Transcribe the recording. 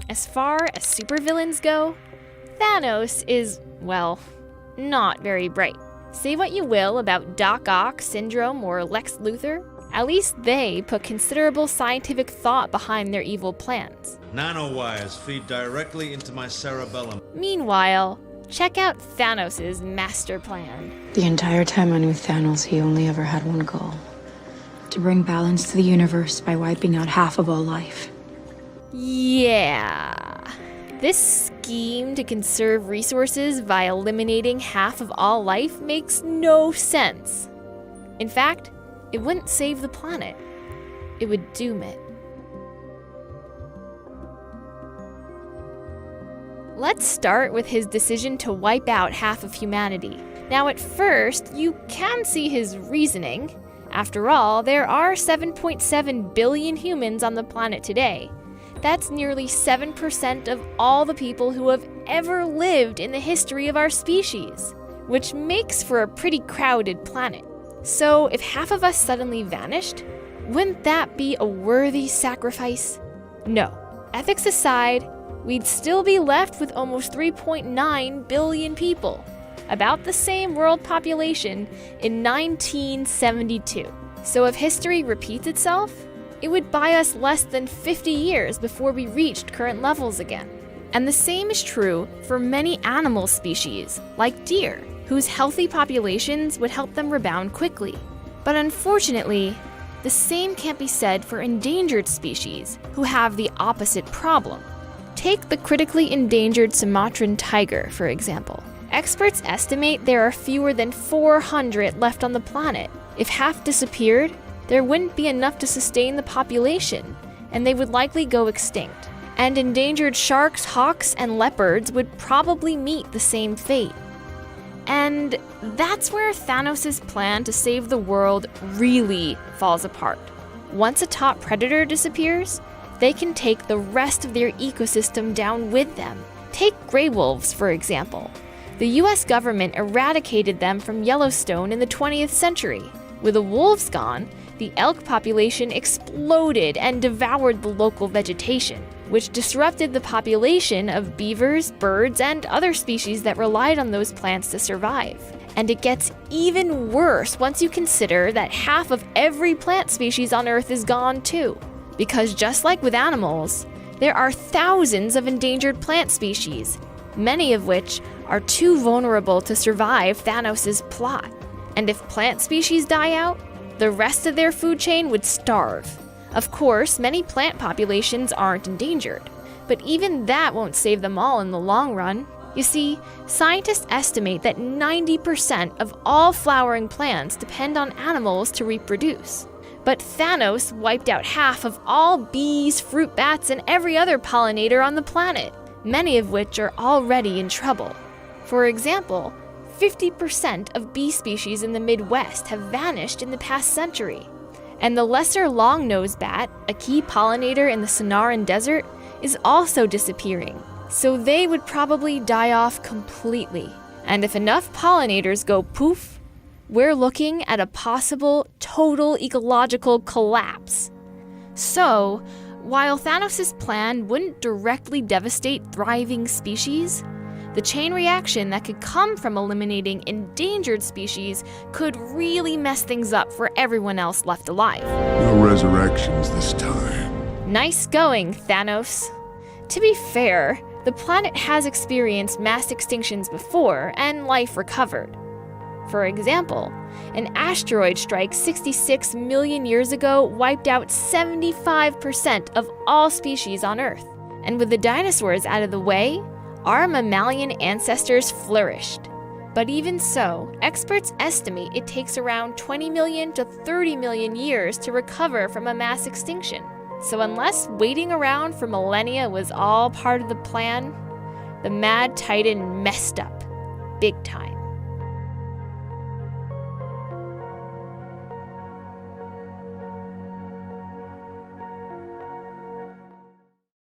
As far as supervillains go, Thanos is, well, not very bright. Say what you will about Doc Ock Syndrome or Lex Luthor, at least they put considerable scientific thought behind their evil plans. Nanowires feed directly into my cerebellum. Meanwhile, check out Thanos' master plan. The entire time I knew Thanos, he only ever had one goal. To bring balance to the universe by wiping out half of all life. Yeah. This scheme to conserve resources by eliminating half of all life makes no sense. In fact, it wouldn't save the planet. It would doom it. Let's start with his decision to wipe out half of humanity. Now, at first, you can see his reasoning. After all, there are 7.7 billion humans on the planet today. That's nearly 7% of all the people who have ever lived in the history of our species, which makes for a pretty crowded planet. So if half of us suddenly vanished, wouldn't that be a worthy sacrifice? No. Ethics aside, we'd still be left with almost 3.9 billion people, about the same world population in 1972. So if history repeats itself, it would buy us less than 50 years before we reached current levels again. And the same is true for many animal species, like deer, whose healthy populations would help them rebound quickly. But unfortunately, the same can't be said for endangered species, who have the opposite problem. Take the critically endangered Sumatran tiger, for example. Experts estimate there are fewer than 400 left on the planet. If half disappeared, there wouldn't be enough to sustain the population, and they would likely go extinct. And endangered sharks, hawks, and leopards would probably meet the same fate. And that's where Thanos' plan to save the world really falls apart. Once a top predator disappears, they can take the rest of their ecosystem down with them. Take gray wolves, for example. The US government eradicated them from Yellowstone in the 20th century. With the wolves gone, the elk population exploded and devoured the local vegetation, which disrupted the population of beavers, birds, and other species that relied on those plants to survive. And it gets even worse once you consider that half of every plant species on Earth is gone too. Because just like with animals, there are thousands of endangered plant species, many of which are too vulnerable to survive Thanos' plot. And if plant species die out, the rest of their food chain would starve. Of course, many plant populations aren't endangered, but even that won't save them all in the long run. You see, scientists estimate that 90% of all flowering plants depend on animals to reproduce. But Thanos wiped out half of all bees, fruit bats, and every other pollinator on the planet, many of which are already in trouble. For example, 50% of bee species in the Midwest have vanished in the past century. And the lesser long-nosed bat, a key pollinator in the Sonoran Desert, is also disappearing. So they would probably die off completely. And if enough pollinators go poof, we're looking at a possible total ecological collapse. So, while Thanos' plan wouldn't directly devastate thriving species, the chain reaction that could come from eliminating endangered species could really mess things up for everyone else left alive. No resurrections this time. Nice going, Thanos. To be fair, the planet has experienced mass extinctions before, and life recovered. For example, an asteroid strike 66 million years ago wiped out 75% of all species on Earth. And with the dinosaurs out of the way, our mammalian ancestors flourished. But even so, experts estimate it takes around 20 million to 30 million years to recover from a mass extinction. So unless waiting around for millennia was all part of the plan, the Mad Titan messed up, big time.